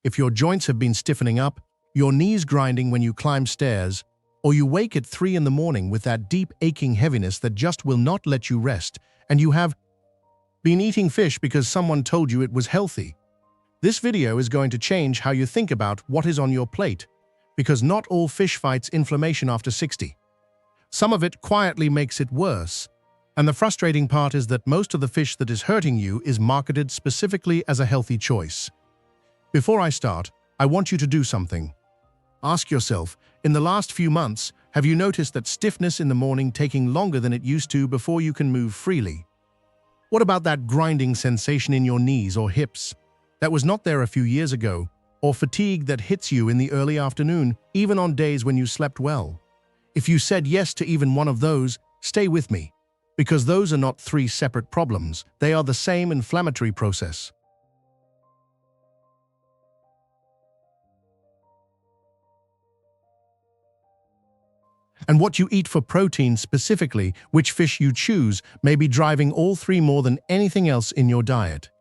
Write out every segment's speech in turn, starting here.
If your joints have been stiffening up, your knees grinding when you climb stairs, or you wake at 3 in the morning with that deep aching heaviness that just will not let you rest, and you have been eating fish because someone told you it was healthy, this video is going to change how you think about what is on your plate, because not all fish fights inflammation after 60. Some of it quietly makes it worse, and the frustrating part is that most of the fish that is hurting you is marketed specifically as a healthy choice. Before I start, I want you to do something. Ask yourself, in the last few months, have you noticed that stiffness in the morning taking longer than it used to before you can move freely? What about that grinding sensation in your knees or hips that was not there a few years ago, or fatigue that hits you in the early afternoon, even on days when you slept well? If you said yes to even one of those, stay with me, because those are not three separate problems. They are the same inflammatory process. And what you eat for protein, specifically which fish you choose, may be driving all three more than anything else in your diet.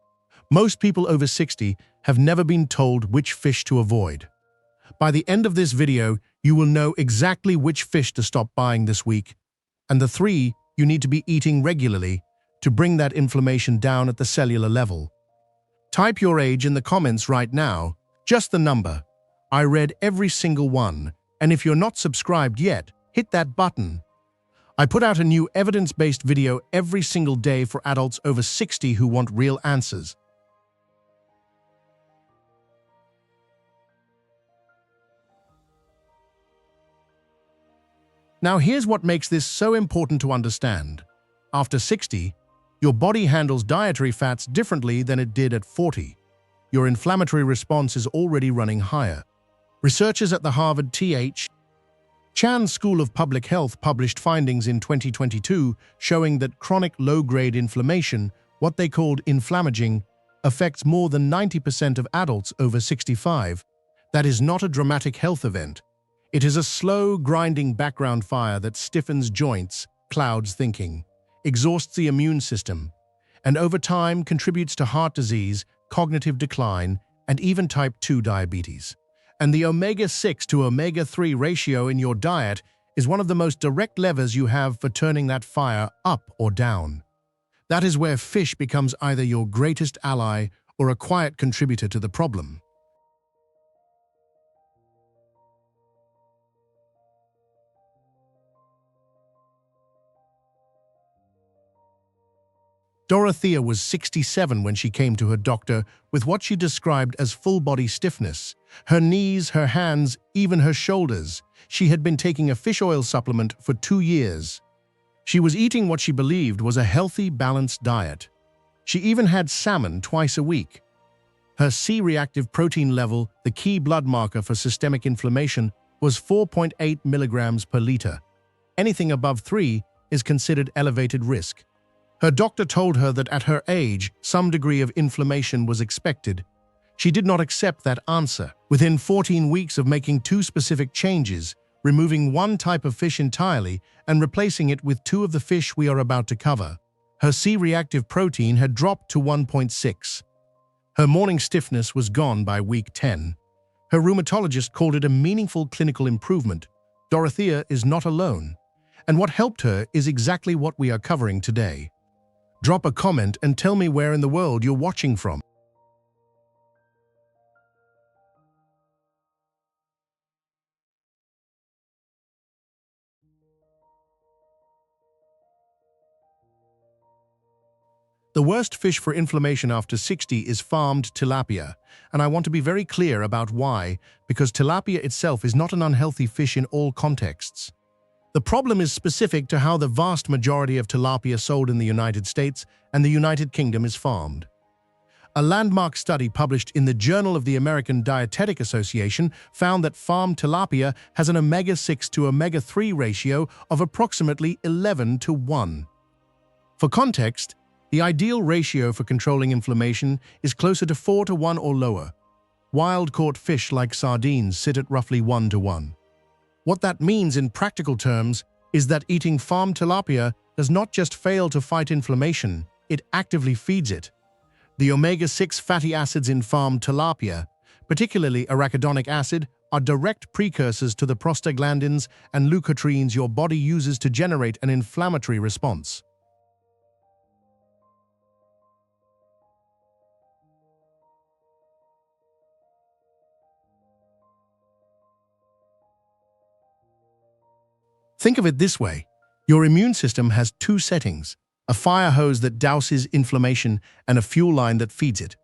Most people over 60 have never been told which fish to avoid. By the end of this video, you will know exactly which fish to stop buying this week, and the three you need to be eating regularly to bring that inflammation down at the cellular level. Type your age in the comments right now, just the number. I read every single one, and if you're not subscribed yet, hit that button. I put out a new evidence-based video every single day for adults over 60 who want real answers. Now here's what makes this so important to understand. After 60, your body handles dietary fats differently than it did at 40. Your inflammatory response is already running higher. Researchers at the Harvard T.H. Chan School of Public Health published findings in 2022 showing that chronic low-grade inflammation, what they called inflammaging, affects more than 90% of adults over 65. That is not a dramatic health event. It is a slow, grinding background fire that stiffens joints, clouds thinking, exhausts the immune system, and over time contributes to heart disease, cognitive decline, and even type 2 diabetes. And the omega-6 to omega-3 ratio in your diet is one of the most direct levers you have for turning that fire up or down. That is where fish becomes either your greatest ally or a quiet contributor to the problem. Dorothea was 67 when she came to her doctor with what she described as full-body stiffness. Her knees, her hands, even her shoulders. She had been taking a fish oil supplement for 2 years. She was eating what she believed was a healthy, balanced diet. She even had salmon twice a week. Her C-reactive protein level, the key blood marker for systemic inflammation, was 4.8 milligrams per liter. Anything above 3 is considered elevated risk. Her doctor told her that at her age, some degree of inflammation was expected. She did not accept that answer. Within 14 weeks of making 2 specific changes, removing one type of fish entirely and replacing it with 2 of the fish we are about to cover, her C-reactive protein had dropped to 1.6. Her morning stiffness was gone by week 10. Her rheumatologist called it a meaningful clinical improvement. Dorothea is not alone. And what helped her is exactly what we are covering today. Drop a comment and tell me where in the world you're watching from. The worst fish for inflammation after 60 is farmed tilapia, and I want to be very clear about why, because tilapia itself is not an unhealthy fish in all contexts. The problem is specific to how the vast majority of tilapia sold in the United States and the United Kingdom is farmed. A landmark study published in the Journal of the American Dietetic Association found that farmed tilapia has an omega-6 to omega-3 ratio of approximately 11 to 1. For context, the ideal ratio for controlling inflammation is closer to 4 to 1 or lower. Wild-caught fish like sardines sit at roughly 1 to 1. What that means in practical terms is that eating farmed tilapia does not just fail to fight inflammation, it actively feeds it. The omega-6 fatty acids in farmed tilapia, particularly arachidonic acid, are direct precursors to the prostaglandins and leukotrienes your body uses to generate an inflammatory response. Think of it this way. Your immune system has two settings, a fire hose that douses inflammation and a fuel line that feeds it.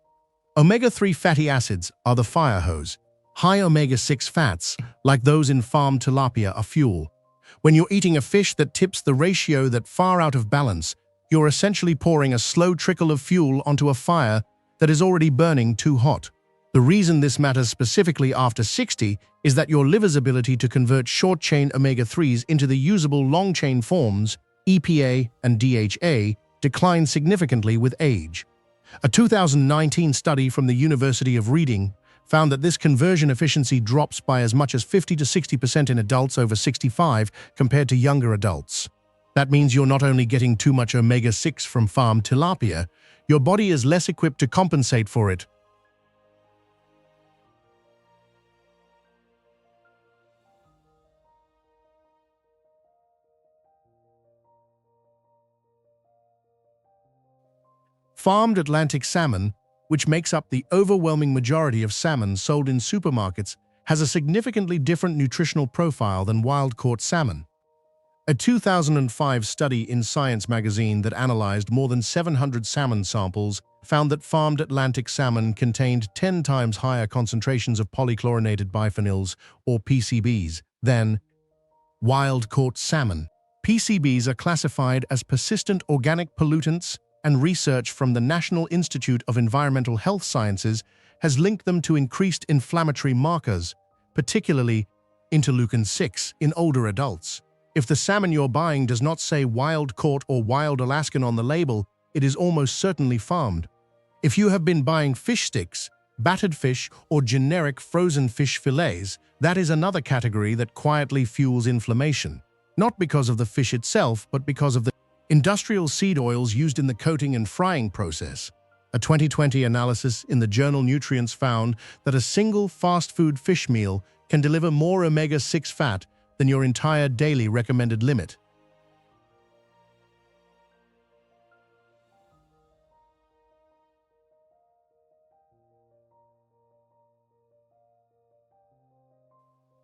Omega-3 fatty acids are the fire hose. High omega-6 fats, like those in farmed tilapia, are fuel. When you're eating a fish that tips the ratio that far out of balance, you're essentially pouring a slow trickle of fuel onto a fire that is already burning too hot. The reason this matters specifically after 60 is that your liver's ability to convert short-chain omega-3s into the usable long-chain forms, EPA and DHA, declines significantly with age. A 2019 study from the University of Reading found that this conversion efficiency drops by as much as 50 to 60% in adults over 65 compared to younger adults. That means you're not only getting too much omega-6 from farmed tilapia, your body is less equipped to compensate for it. Farmed Atlantic salmon, which makes up the overwhelming majority of salmon sold in supermarkets, has a significantly different nutritional profile than wild-caught salmon. A 2005 study in Science magazine that analyzed more than 700 salmon samples found that farmed Atlantic salmon contained 10 times higher concentrations of polychlorinated biphenyls, or PCBs, than wild-caught salmon. PCBs are classified as persistent organic pollutants, and research from the National Institute of Environmental Health Sciences has linked them to increased inflammatory markers, particularly interleukin-6 in older adults. If the salmon you're buying does not say wild-caught or wild Alaskan on the label, it is almost certainly farmed. If you have been buying fish sticks, battered fish, or generic frozen fish fillets, that is another category that quietly fuels inflammation, not because of the fish itself, but because of the industrial seed oils used in the coating and frying process. A 2020 analysis in the journal Nutrients found that a single fast food fish meal can deliver more omega-6 fat than your entire daily recommended limit.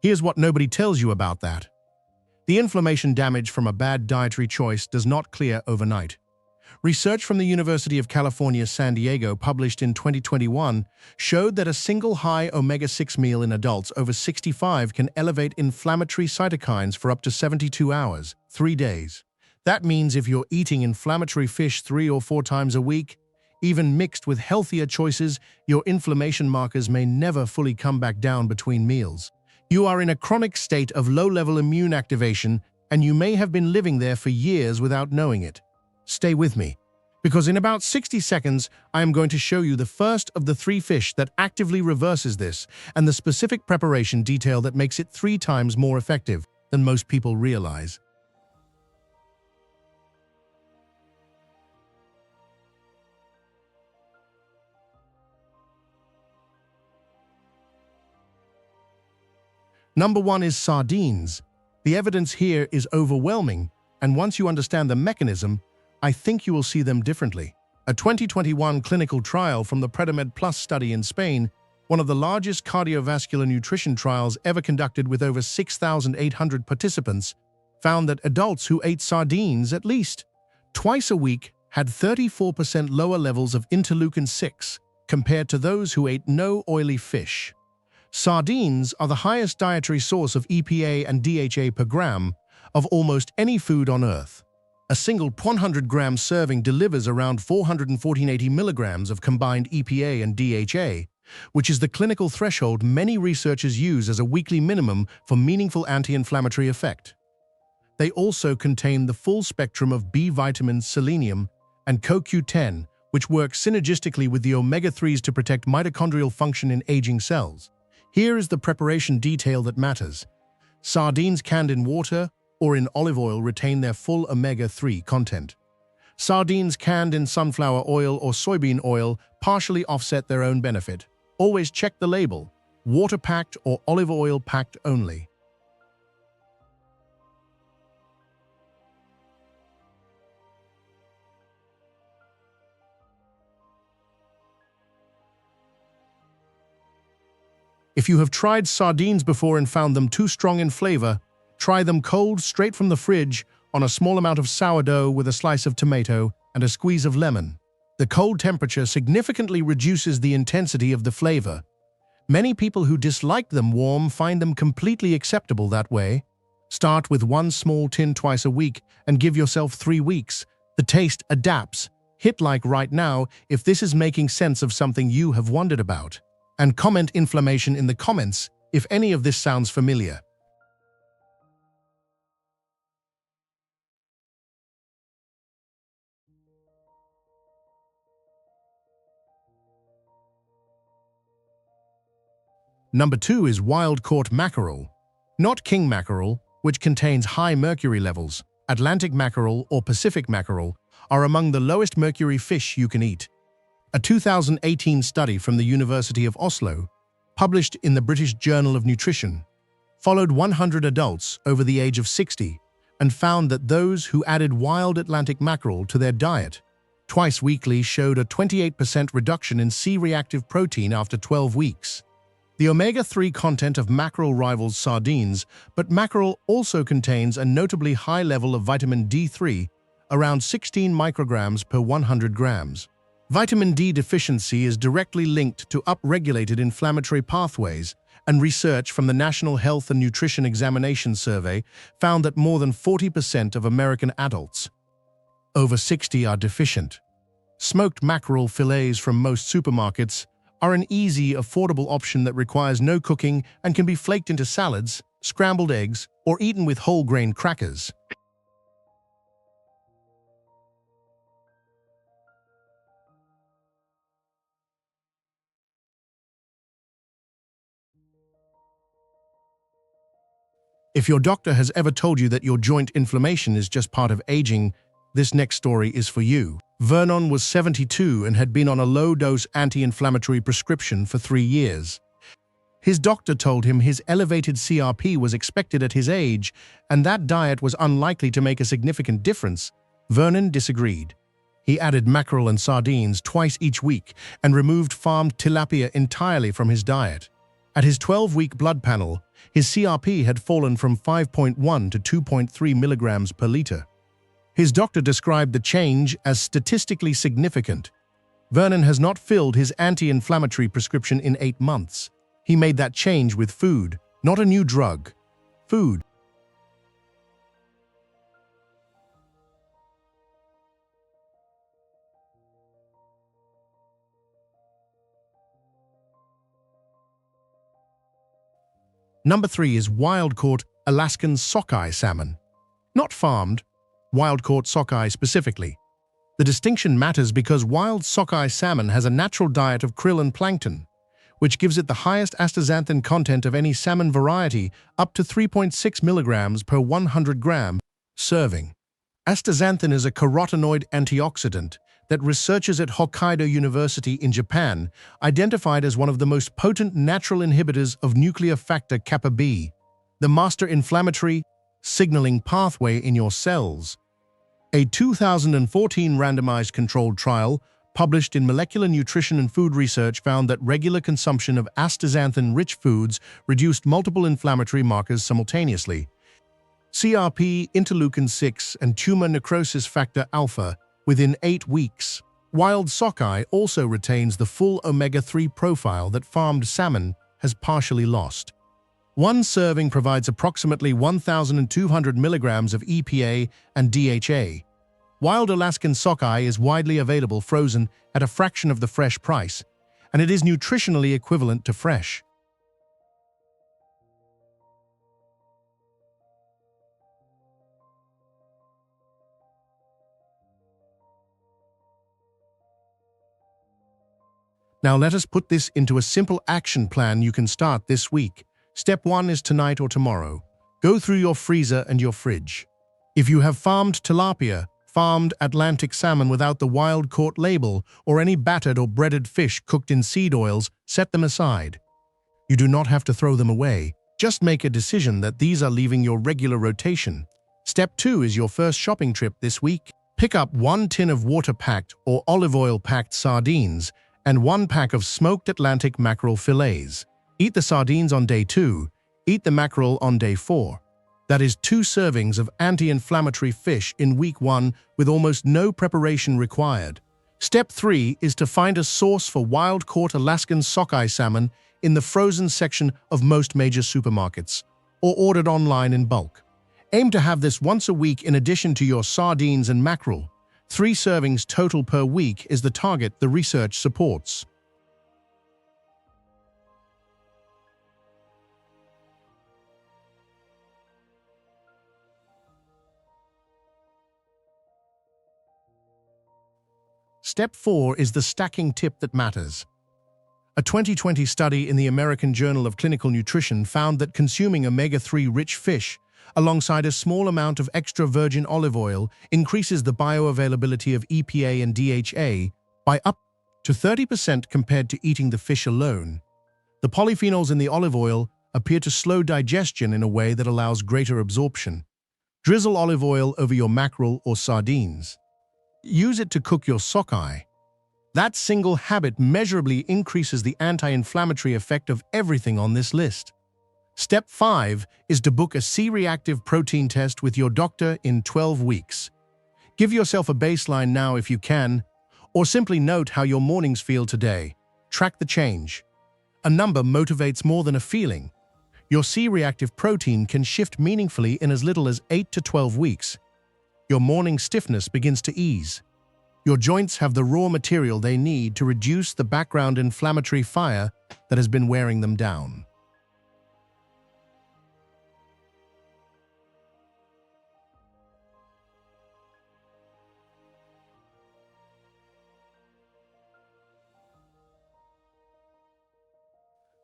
Here's what nobody tells you about that. The inflammation damage from a bad dietary choice does not clear overnight. Research from the University of California, San Diego, published in 2021, showed that a single high omega-6 meal in adults over 65 can elevate inflammatory cytokines for up to 72 hours, 3 days. That means if you're eating inflammatory fish 3 or 4 times a week, even mixed with healthier choices, your inflammation markers may never fully come back down between meals. You are in a chronic state of low-level immune activation, and you may have been living there for years without knowing it. Stay with me, because in about 60 seconds, I am going to show you the first of the 3 fish that actively reverses this, and the specific preparation detail that makes it 3 times more effective than most people realize. Number 1 is sardines. The evidence here is overwhelming, and once you understand the mechanism, I think you will see them differently. A 2021 clinical trial from the Predimed Plus study in Spain, one of the largest cardiovascular nutrition trials ever conducted with over 6,800 participants, found that adults who ate sardines at least twice a week had 34% lower levels of interleukin-6 compared to those who ate no oily fish. Sardines are the highest dietary source of EPA and DHA per gram of almost any food on Earth. A single 100-gram serving delivers around 480 milligrams of combined EPA and DHA, which is the clinical threshold many researchers use as a weekly minimum for meaningful anti-inflammatory effect. They also contain the full spectrum of B vitamins, selenium, and CoQ10, which work synergistically with the omega-3s to protect mitochondrial function in aging cells. Here is the preparation detail that matters. Sardines canned in water or in olive oil retain their full omega-3 content. Sardines canned in sunflower oil or soybean oil partially offset their own benefit. Always check the label, water-packed or olive oil-packed only. If you have tried sardines before and found them too strong in flavor, try them cold straight from the fridge on a small amount of sourdough with a slice of tomato and a squeeze of lemon. The cold temperature significantly reduces the intensity of the flavor. Many people who dislike them warm find them completely acceptable that way. Start with one small tin twice a week and give yourself 3 weeks. The taste adapts. Hit like right now if this is making sense of something you have wondered about. And comment inflammation in the comments if any of this sounds familiar. Number 2 is wild-caught mackerel. Not king mackerel, which contains high mercury levels. Atlantic mackerel or Pacific mackerel are among the lowest mercury fish you can eat. A 2018 study from the University of Oslo, published in the British Journal of Nutrition, followed 100 adults over the age of 60 and found that those who added wild Atlantic mackerel to their diet twice weekly showed a 28% reduction in C-reactive protein after 12 weeks. The omega-3 content of mackerel rivals sardines, but mackerel also contains a notably high level of vitamin D3, around 16 micrograms per 100 grams. Vitamin D deficiency is directly linked to upregulated inflammatory pathways, and research from the National Health and Nutrition Examination Survey found that more than 40% of American adults over 60 are deficient. Smoked mackerel fillets from most supermarkets are an easy, affordable option that requires no cooking and can be flaked into salads, scrambled eggs, or eaten with whole grain crackers. If your doctor has ever told you that your joint inflammation is just part of aging, this next story is for you. Vernon was 72 and had been on a low-dose anti-inflammatory prescription for 3 years. His doctor told him his elevated CRP was expected at his age and that diet was unlikely to make a significant difference. Vernon disagreed. He added mackerel and sardines twice each week and removed farmed tilapia entirely from his diet. At his 12-week blood panel, his CRP had fallen from 5.1 to 2.3 milligrams per liter. His doctor described the change as statistically significant. Vernon has not filled his anti-inflammatory prescription in 8 months. He made that change with food, not a new drug. Food. Number 3 is wild-caught Alaskan sockeye salmon. Not farmed, wild-caught sockeye specifically. The distinction matters because wild sockeye salmon has a natural diet of krill and plankton, which gives it the highest astaxanthin content of any salmon variety, up to 3.6 milligrams per 100 gram serving. Astaxanthin is a carotenoid antioxidant that researchers at Hokkaido University in Japan identified as one of the most potent natural inhibitors of nuclear factor kappa B, the master inflammatory signaling pathway in your cells. A 2014 randomized controlled trial published in Molecular Nutrition and Food Research found that regular consumption of astaxanthin-rich foods reduced multiple inflammatory markers simultaneously: CRP, interleukin-6, and tumor necrosis factor alpha within 8 weeks. Wild sockeye also retains the full omega-3 profile that farmed salmon has partially lost. One serving provides approximately 1,200 milligrams of EPA and DHA. Wild Alaskan sockeye is widely available frozen at a fraction of the fresh price, and it is nutritionally equivalent to fresh. Now let us put this into a simple action plan you can start this week. Step 1 is tonight or tomorrow. Go through your freezer and your fridge. If you have farmed tilapia, farmed Atlantic salmon without the wild-caught label, or any battered or breaded fish cooked in seed oils, set them aside. You do not have to throw them away. Just make a decision that these are leaving your regular rotation. Step 2 is your first shopping trip this week. Pick up 1 tin of water-packed or olive oil-packed sardines and 1 pack of smoked Atlantic mackerel fillets. Eat the sardines on day 2, eat the mackerel on day 4. That is 2 servings of anti-inflammatory fish in week 1 with almost no preparation required. Step 3 is to find a source for wild-caught Alaskan sockeye salmon in the frozen section of most major supermarkets, or ordered online in bulk. Aim to have this once a week in addition to your sardines and mackerel. 3 servings total per week is the target the research supports. Step 4 is the stacking tip that matters. A 2020 study in the American Journal of Clinical Nutrition found that consuming omega-3 rich fish alongside a small amount of extra virgin olive oil increases the bioavailability of EPA and DHA by up to 30% compared to eating the fish alone. The polyphenols in the olive oil appear to slow digestion in a way that allows greater absorption. Drizzle olive oil over your mackerel or sardines. Use it to cook your sockeye. That single habit measurably increases the anti-inflammatory effect of everything on this list. Step 5 is to book a C-reactive protein test with your doctor in 12 weeks. Give yourself a baseline now if you can, or simply note how your mornings feel today. Track the change. A number motivates more than a feeling. Your C-reactive protein can shift meaningfully in as little as 8 to 12 weeks. Your morning stiffness begins to ease. Your joints have the raw material they need to reduce the background inflammatory fire that has been wearing them down.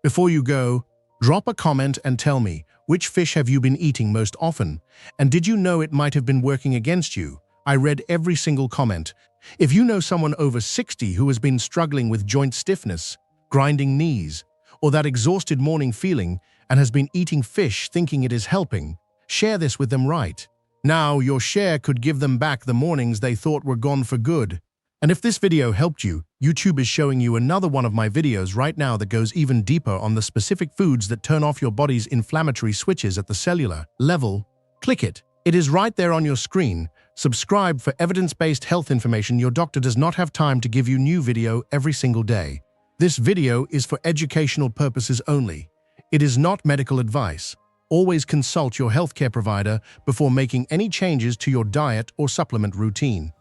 Before you go, drop a comment and tell me, which fish have you been eating most often? And did you know it might have been working against you? I read every single comment. If you know someone over 60 who has been struggling with joint stiffness, grinding knees, or that exhausted morning feeling and has been eating fish thinking it is helping, share this with them right now. Your share could give them back the mornings they thought were gone for good. And if this video helped you, YouTube is showing you another one of my videos right now that goes even deeper on the specific foods that turn off your body's inflammatory switches at the cellular level. Click it. It is right there on your screen. Subscribe for evidence-based health information. Your doctor does not have time to give you new video every single day. This video is for educational purposes only. It is not medical advice. Always consult your healthcare provider before making any changes to your diet or supplement routine.